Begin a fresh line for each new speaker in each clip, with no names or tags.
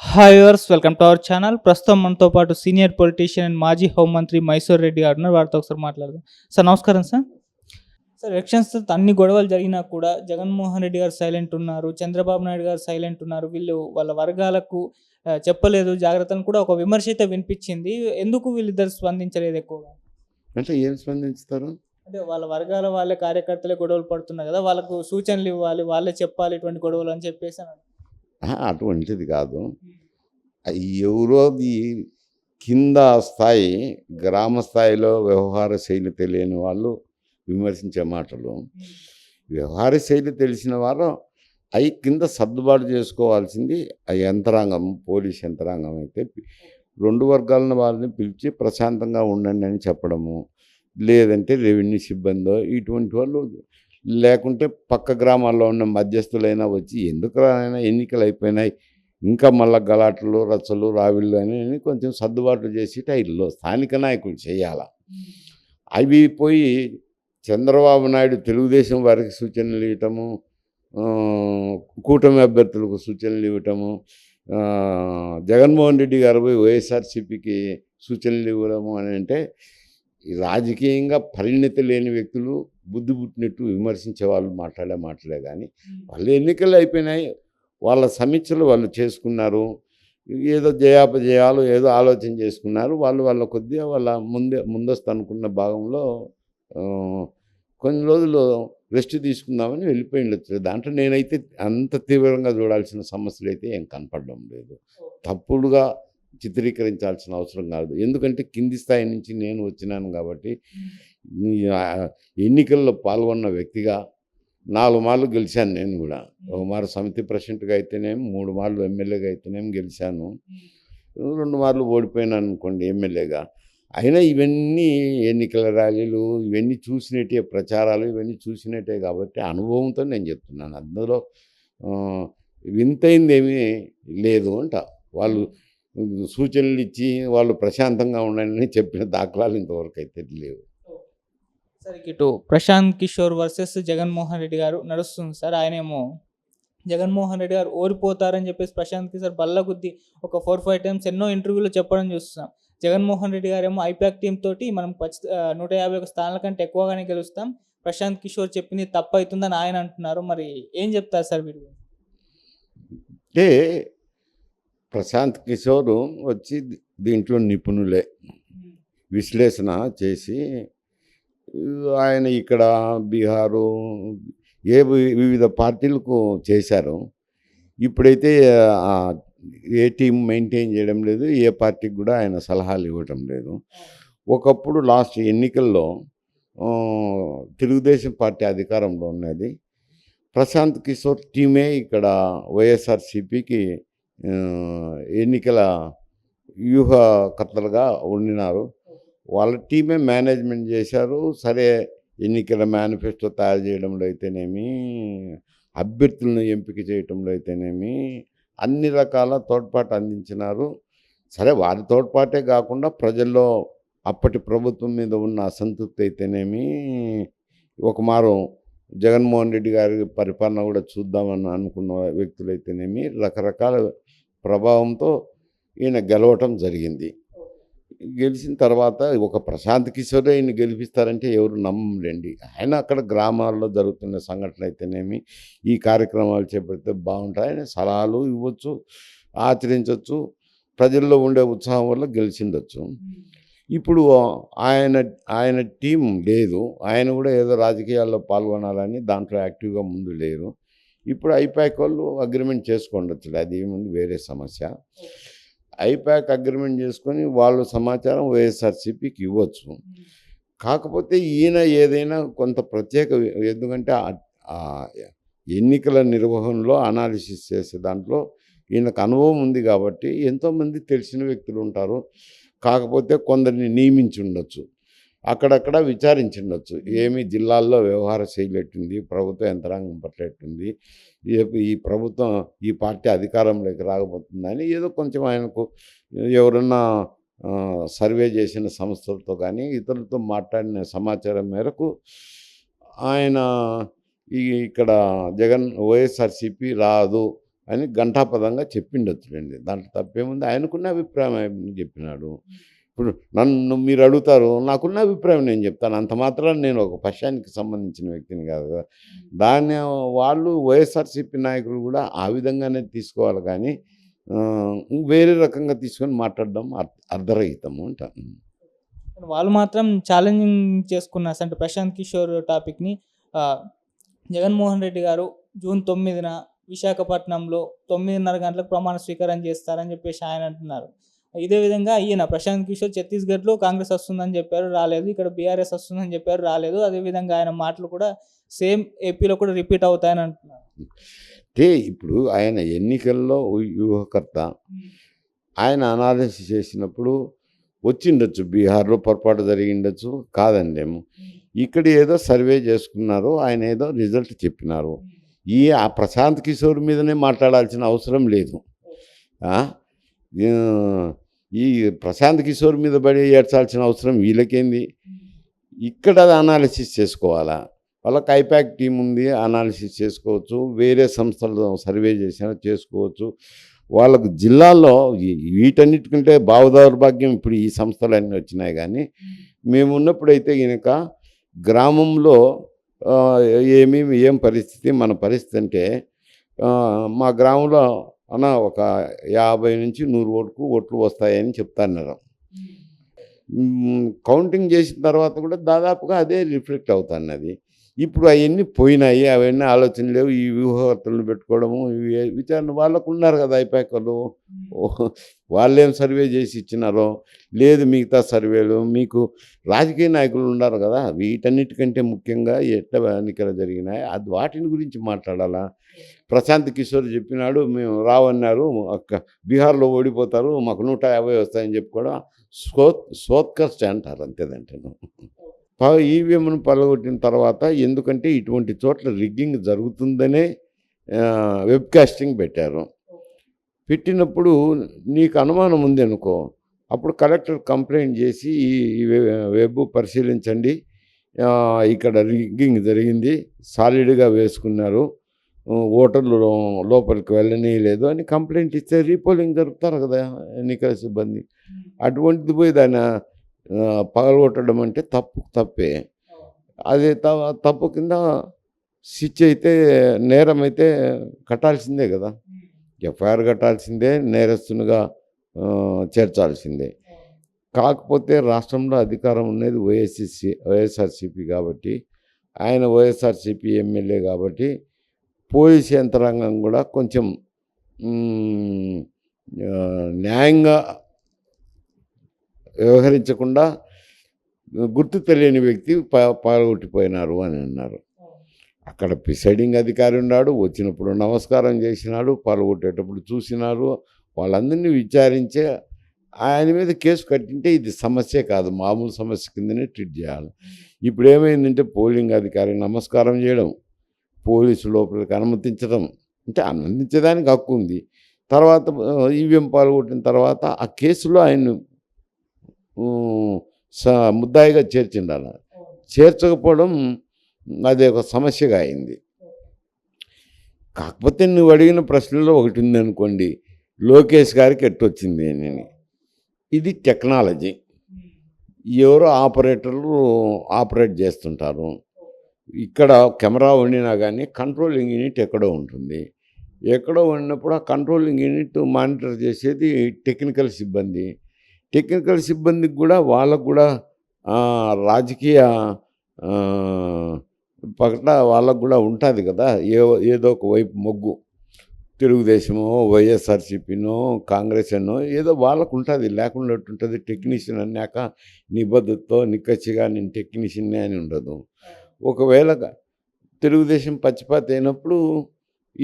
Hi viewers, welcome to our channel. ప్రస్తుతం మనతో పాటు సీనియర్ పొలిటీషియన్ అండ్ మాజీ హోంమంత్రి మైసూర్ రెడ్డి గారు ఉన్నారు. వారితో ఒకసారి మాట్లాడదాం. సార్ నమస్కారం సార్. సార్ ఎలక్షన్స్ అన్ని గొడవలు జరిగినా కూడా జగన్మోహన్ రెడ్డి గారు సైలెంట్ ఉన్నారు, చంద్రబాబు నాయుడు గారు సైలెంట్ ఉన్నారు. వీళ్ళు వాళ్ళ వర్గాలకు చెప్పలేదు జాగ్రత్తను కూడా ఒక విమర్శ అయితే వినిపించింది. ఎందుకు వీళ్ళిద్దరు స్పందించలేదు ఎక్కువగా?
అంటే ఏం స్పందించుతారు?
అంటే వాళ్ళ వర్గాల వాళ్ళే కార్యకర్తలే గొడవలు పడుతున్నారు కదా, వాళ్ళకు సూచనలు ఇవ్వాలి, వాళ్ళే చెప్పాలి ఇటువంటి గొడవలు అని చెప్పేసి అన్నారు.
అటువంటిది కాదు. ఎవరోది కింద స్థాయి, గ్రామ స్థాయిలో వ్యవహార శైలి తెలియని వాళ్ళు విమర్శించే మాటలు. వ్యవహార శైలి తెలిసిన వారు అవి కింద సర్దుబాటు చేసుకోవాల్సింది ఆ యంత్రాంగం, పోలీస్ యంత్రాంగం అయితే రెండు వర్గాలను వాళ్ళని పిలిచి ప్రశాంతంగా ఉండండి అని చెప్పడము, లేదంటే రెవెన్యూ సిబ్బందో ఇటువంటి వాళ్ళు, లేకుంటే పక్క గ్రామాల్లో ఉన్న మధ్యస్థులైనా వచ్చి ఎందుకు అయినా ఎన్నికలు అయిపోయినాయి, ఇంకా మళ్ళా గలాట్లు రచ్చలు రావిళ్ళు అని కొంచెం సర్దుబాట్లు చేసి టైర్లో స్థానిక నాయకులు చేయాల. అవి పోయి చంద్రబాబు నాయుడు తెలుగుదేశం వారికి సూచనలు ఇవ్వటము, కూటమి అభ్యర్థులకు సూచనలు ఇవ్వటము, జగన్మోహన్ రెడ్డి గారు పోయి వైఎస్ఆర్సీపీకి సూచనలు ఇవ్వడము అని అంటే రాజకీయంగా పరిణతి లేని వ్యక్తులు బుద్ధి పుట్టినట్టు విమర్శించే వాళ్ళు మాట్లాడే మాటలే. కానీ వాళ్ళు ఎన్నికలు అయిపోయినాయి, వాళ్ళ సమీక్షలు వాళ్ళు చేసుకున్నారు, ఏదో జయాపజయాలు ఏదో ఆలోచన చేసుకున్నారు. వాళ్ళ కొద్దిగా వాళ్ళ ముందస్తు అనుకున్న భాగంలో కొన్ని రోజులు రెస్ట్ తీసుకుందామని వెళ్ళిపోయి ఉండొచ్చు. దాంట్లో నేనైతే అంత తీవ్రంగా చూడాల్సిన సమస్యలు అయితే ఏం కనపడడం లేదు. తప్పుడుగా చిత్రీకరించాల్సిన అవసరం కాదు. ఎందుకంటే కింది స్థాయి నుంచి నేను వచ్చినాను కాబట్టి, ఎన్నికల్లో పాల్గొన్న వ్యక్తిగా 4 మార్లు గెలిచాను. నేను కూడా ఒక మారు సమితి ప్రెసిడెంట్గా అయితేనేమి, 3 మార్లు ఎమ్మెల్యేగా అయితేనేమి గెలిచాను, 2 మార్లు ఓడిపోయినాను అనుకోండి ఎమ్మెల్యేగా. అయినా ఇవన్నీ ఎన్నికల ర్యాలీలు ఇవన్నీ చూసినట్టే, ప్రచారాలు ఇవన్నీ చూసినట్టే కాబట్టి అనుభవంతో నేను చెప్తున్నాను. అందులో వింతైంది ఏమీ లేదు అంట. వాళ్ళు సూచనలు ఇచ్చి వాళ్ళు ప్రశాంతంగా ఉండాలని చెప్పిన దాఖలాలు ఇంతవరకు అయితే లేవు.
సార్ ఇటు ప్రశాంత్ కిషోర్ వర్సెస్ జగన్మోహన్ రెడ్డి గారు నడుస్తుంది సార్. ఆయనేమో జగన్మోహన్ రెడ్డి గారు ఓడిపోతారని చెప్పేసి ప్రశాంత్ కిషోర్ బల్లగుద్ది ఒక 4-5 టైమ్స్ ఎన్నో ఇంటర్వ్యూలో చెప్పడం చూస్తున్నాం. జగన్మోహన్ రెడ్డి గారేమో ఐపాక్ టీం తోటి మనం 151 స్థానాల కంటే ఎక్కువగానే గెలుస్తాం, ప్రశాంత్ కిషోర్ చెప్పింది తప్పు అవుతుందని ఆయన అంటున్నారు. మరి ఏం చెప్తారు సార్ వీడు?
అంటే ప్రశాంత్ కిషోర్ వచ్చి దీంట్లో నిపుణులే, విశ్లేషణ చేసి ఆయన ఇక్కడ బీహారు వివిధ పార్టీలకు చేశారు. ఇప్పుడైతే ఏ టీం మెయింటైన్ చేయడం లేదు, ఏ పార్టీకి కూడా ఆయన సలహాలు ఇవ్వటం లేదు. ఒకప్పుడు లాస్ట్ ఎన్నికల్లో తెలుగుదేశం పార్టీ అధికారంలో ఉన్నది. ప్రశాంత్ కిషోర్ టీమే ఇక్కడ వైఎస్ఆర్సీపీకి ఎన్నికల వ్యూహకర్తలుగా ఉండినారు. వాళ్ళ టీమే మేనేజ్మెంట్ చేశారు. సరే, ఎన్నికల మేనిఫెస్టో తయారు చేయడంలో అయితేనేమి, అభ్యర్థులను ఎంపిక చేయడంలో అయితేనేమి అన్ని రకాల తోడ్పాటు అందించినారు. సరే, వారి తోడ్పాటే కాకుండా ప్రజల్లో అప్పటి ప్రభుత్వం మీద ఉన్న అసంతృప్తి అయితేనేమి, ఒక మారు జగన్మోహన్ రెడ్డి గారి పరిపాలన కూడా చూద్దామని అనుకున్న వ్యక్తులైతేనేమి రకరకాల ప్రభావంతో ఈయన గెలవటం జరిగింది. గెలిచిన తర్వాత ఒక ప్రశాంత్ కిషోరే ఈయన గెలిపిస్తారంటే ఎవరు నమ్మలేండి. ఆయన అక్కడ గ్రామాల్లో జరుగుతున్న సంఘటనలు అయితేనేమి, ఈ కార్యక్రమాలు చేపడితే బాగుంటాయి, ఆయన సలహాలు ఇవ్వచ్చు, ఆచరించవచ్చు, ప్రజల్లో ఉండే ఉత్సాహం వల్ల గెలిచిండొచ్చు. ఇప్పుడు ఆయన టీం లేదు, ఆయన కూడా ఏదో రాజకీయాల్లో పాల్గొనాలని దాంట్లో యాక్టివ్గా ముందు లేరు. ఇప్పుడు ఐపాక్ వాళ్ళు అగ్రిమెంట్ చేసుకోండొచ్చు, అది ఏముంది వేరే సమస్య. ఐపాక్ అగ్రిమెంట్ చేసుకొని వాళ్ళు సమాచారం వైఎస్ఆర్సీపీకి ఇవ్వచ్చు. కాకపోతే ఈయన ఏదైనా కొంత ప్రత్యేక, ఎందుకంటే ఎన్నికల నిర్వహణలో అనాలిసిస్ చేసే దాంట్లో ఈయనకు అనుభవం ఉంది కాబట్టి ఎంతోమంది తెలిసిన వ్యక్తులు ఉంటారు. కాకపోతే కొందరిని నియమించి ఉండొచ్చు, అక్కడక్కడ విచారించుండొచ్చు, ఏమి జిల్లాల్లో వ్యవహార శైలి ఎట్టుంది, ప్రభుత్వ యంత్రాంగం పట్ల ఎట్టుంది, ఈ ప్రభుత్వం ఈ పార్టీ అధికారంలోకి రాకపోతుందని ఏదో కొంచెం ఆయనకు ఎవరన్నా సర్వే చేసిన సంస్థలతో కానీ ఇతరులతో మాట్లాడిన సమాచారం మేరకు ఆయన ఇక్కడ వైఎస్ఆర్సీపీ రాదు అని ఘంటాపదంగా చెప్పిండొచ్చులేండి. దాంట్లో తప్పేముంది? ఆయనకున్న అభిప్రాయం ఆయన చెప్పినాడు. ఇప్పుడు నన్ను మీరు అడుగుతారు, నాకున్న అభిప్రాయం నేను చెప్తాను. అంత మాత్రాన నేను ఒక పక్షానికి సంబంధించిన వ్యక్తిని కాదు కదా! దాన్ని వాళ్ళు వైఎస్ఆర్‌సీపీ నాయకులు కూడా ఆ విధంగానే తీసుకోవాలి కానీ వేరే రకంగా తీసుకొని మాట్లాడడం అర్ధరహితము అంటాను.
వాళ్ళు మాత్రం ఛాలెంజింగ్ చేసుకున్నారు. అంటే ప్రశాంత్ కిషోర్ టాపిక్‌ని ఆహ్, జగన్మోహన్ రెడ్డి గారు జూన్ 9న విశాఖపట్నంలో 9:30 గంటలకు ప్రమాణ స్వీకారం చేస్తారని చెప్పేసి ఆయన అంటున్నారు. ఇదే విధంగా ఈయన ప్రశాంత్ కిషోర్ ఛత్తీస్‌గఢ్‌లో కాంగ్రెస్ వస్తుందని చెప్పారు, రాలేదు. ఇక్కడ బీఆర్ఎస్ వస్తుందని చెప్పారు, రాలేదు. అదేవిధంగా ఆయన మాటలు కూడా సేమ్ ఏపీలో కూడా రిపీట్ అవుతాయని అంటున్నారు.
అంటే ఇప్పుడు ఆయన ఎన్నికల్లో వ్యూహకర్త. ఆయన అనాలిసిస్ చేసినప్పుడు వచ్చిండొచ్చు, బీహార్‌లో పొరపాటు జరిగిండొచ్చు, కాదనలేము. ఇక్కడ ఏదో సర్వే చేసుకున్నారు, ఆయన ఏదో రిజల్ట్ చెప్పినారు. ఆ ప్రశాంత్ కిషోర్ మీదనే మాట్లాడాల్సిన అవసరం లేదు. ఆ! ఈ ప్రశాంత్ కిషోర్ మీద పడి ఏడ్చాల్సిన అవసరం వీళ్ళకేంది? ఇక్కడ అనాలిసిస్ చేసుకోవాలా. వాళ్ళకి ఐపాక్ టీం ఉంది, అనాలిసిస్ చేసుకోవచ్చు. వేరే సంస్థలు సర్వే చేసినా చేసుకోవచ్చు. వాళ్ళకు జిల్లాల్లో వీటన్నిటికంటే భావదౌర్భాగ్యం ఇప్పుడు ఈ సంస్థలన్నీ వచ్చినాయి. కానీ మేమున్నప్పుడైతే గనక గ్రామంలో ఏం పరిస్థితి, మన పరిస్థితి అంటే మా గ్రామంలో ఒక 50 నుంచి 100 ఓట్లు వస్తాయని చెప్తున్నారు. కౌంటింగ్ చేసిన తర్వాత కూడా దాదాపుగా అదే రిఫ్లెక్ట్ అవుతున్నది. ఇప్పుడు అవన్నీ పోయినాయి, అవన్నీ ఆలోచన లేవు. ఈ వ్యూహకర్తలను పెట్టుకోవడము, విచారణ వాళ్ళకు ఉన్నారు కదా ఐపాకలు, వాళ్ళేం సర్వే చేసి ఇచ్చినారో లేదు, మిగతా సర్వేలు మీకు రాజకీయ నాయకులు ఉన్నారు కదా, వీటన్నిటికంటే ముఖ్యంగా ఎట్లా ఎన్నికలు జరిగినాయి అది వాటిని గురించి మాట్లాడాలా. ప్రశాంత్ కిషోర్ చెప్పినాడు, మేము రావన్నారు, బీహార్లో ఓడిపోతారు, మాకు 150 వస్తాయని చెప్పుకోవడం సోత్కర్ష అంటారు అంతేదంటే. ఈవీఎంను పగలగొట్టిన తర్వాత, ఎందుకంటే ఇటువంటి చోట్ల రిగ్గింగ్ జరుగుతుందనే వెబ్కాస్టింగ్ పెట్టారు. పెట్టినప్పుడు నీకు అనుమానం ఉంది అనుకో, అప్పుడు కలెక్టర్ కంప్లైంట్ చేసి ఈ వెబ్ పరిశీలించండి, ఇక్కడ రిగ్గింగ్ జరిగింది, సాలిడ్గా వేసుకున్నారు, ఓటర్లు లోపలికి వెళ్ళనీయలేదు అని కంప్లైంట్ ఇస్తే రీపోలింగ్ జరుపుతారు కదా ఎన్నికల సిబ్బంది. అటువంటిది పోయి దాన్ని పగలగొట్టడం అంటే తప్పే. అది తప్పు కింద శిక్ష అయితే, నేరం అయితే కట్టాల్సిందే కదా, ఎఫ్ఐఆర్ కట్టాల్సిందే, నేరస్తునిగా చేర్చాల్సిందే. కాకపోతే రాష్ట్రంలో అధికారం ఉన్నది వైఎస్ఆర్సీపీ కాబట్టి, ఆయన వైఎస్ఆర్సీపీ ఎమ్మెల్యే కాబట్టి పోలీస్ యంత్రాంగం కూడా కొంచెం న్యాయంగా వ్యవహరించకుండా గుర్తు తెలియని వ్యక్తి పాల్గొట్టిపోయినారు అని అన్నారు. అక్కడ ప్రిసైడింగ్ అధికారి ఉన్నాడు, వచ్చినప్పుడు నమస్కారం చేసినాడు, పాల్గొట్టేటప్పుడు చూసినారు, వాళ్ళందరినీ విచారించే ఆయన మీద కేసు కట్టింటే ఇది సమస్యే కాదు, మామూలు సమస్య కిందనే ట్రీట్ చేయాలి. ఇప్పుడు ఏమైందంటే పోలింగ్ అధికారి నమస్కారం చేయడం, పోలీసు లోపలికి అనుమతించడం, అంటే అనుమతించడానికి హక్కు ఉంది. తర్వాత ఈవీఎం పాల్గొట్టిన తర్వాత ఆ కేసులో ఆయన ముద్దాయిగా చేర్చిండాలి, చేర్చకపోవడం అది ఒక సమస్యగా అయింది. కాకపోతే నువ్వు అడిగిన ప్రశ్నలో ఒకటి ఉంది అనుకోండి, లోకేష్ గారికి ఎట్టొచ్చింది అని. ఇది టెక్నాలజీ, ఎవరో ఆపరేటర్లు ఆపరేట్ చేస్తుంటారు. ఇక్కడ కెమెరా వండినా కానీ కంట్రోలింగ్ యూనిట్ ఎక్కడో ఉంటుంది. ఎక్కడో ఉన్నప్పుడు ఆ కంట్రోలింగ్ యూనిట్ మానిటర్ చేసేది టెక్నికల్ సిబ్బంది. టెక్నికల్ సిబ్బందికి కూడా వాళ్ళకు కూడా రాజకీయ పట్ల వాళ్ళకు కూడా ఉంటుంది కదా, ఏదో ఒక వైపు మొగ్గు, తెలుగుదేశమో వైఎస్ఆర్సీపీనో కాంగ్రెస్ అనో ఏదో వాళ్ళకు ఉంటుంది, లేకుండా ఉంటుంది. టెక్నీషియన్ అన్నాక నిబద్ధతతో నిక్కచ్చిగా నేను టెక్నీషియన్నే అని ఉండదు. ఒకవేళ తెలుగుదేశం పచ్చిపాత అయినప్పుడు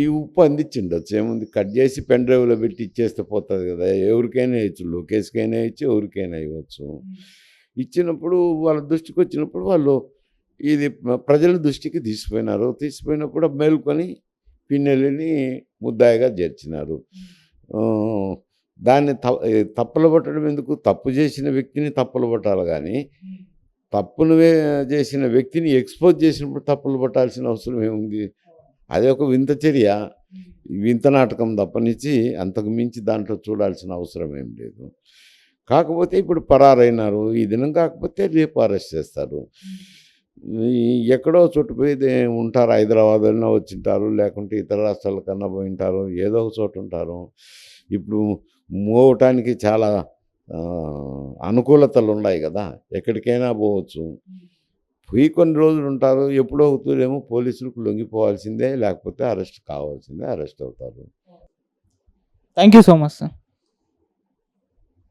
ఈ ఉప్పు అందించిండొచ్చు, ఏముంది, కట్ చేసి పెన్ డ్రైవ్లో పెట్టి ఇచ్చేస్తే పోతుంది కదా, ఎవరికైనా ఇవ్వచ్చు, లోకేష్కైనా ఇచ్చి ఎవరికైనా ఇవ్వచ్చు. ఇచ్చినప్పుడు వాళ్ళ దృష్టికి వచ్చినప్పుడు వాళ్ళు ఇది ప్రజల దృష్టికి తీసుకుపోయినప్పుడు మేల్కొని పిన్నెల్లిని ముద్దాయిగా చేర్చినారు. దాన్ని తప్పులు పట్టడం ఎందుకు? తప్పు చేసిన వ్యక్తిని తప్పులు పట్టాలి కానీ తప్పును చేసిన వ్యక్తిని ఎక్స్పోజ్ చేసినప్పుడు తప్పులు పట్టాల్సిన అవసరం ఏముంది? అది ఒక వింత చర్య. వింత నాటకం తప్పనిచ్చి అంతకు మించి దాంట్లో చూడాల్సిన అవసరం ఏం లేదు. కాకపోతే ఇప్పుడు పరారైనారు. ఈ దినం కాకపోతే రేపు అరెస్ట్ చేస్తారు. ఎక్కడో చోటు పోయి ఉంటారు. హైదరాబాద్‌లోనే వచ్చింటారు. లేకుంటే ఇతర రాష్ట్రాల కన్నా పోయింటారు. ఏదో ఒక చోట ఉంటారు. ఇప్పుడు మోవటానికి చాలా అనుకూలతలు ఉన్నాయి కదా! ఎక్కడికైనా పోవచ్చు. పోయి కొన్ని రోజులు ఉంటారు. ఎప్పుడో అవుతూనేమో పోలీసులకు లొంగిపోవాల్సిందే, లేకపోతే అరెస్ట్ కావాల్సిందే, అరెస్ట్ అవుతారు.
Thank you so much sir.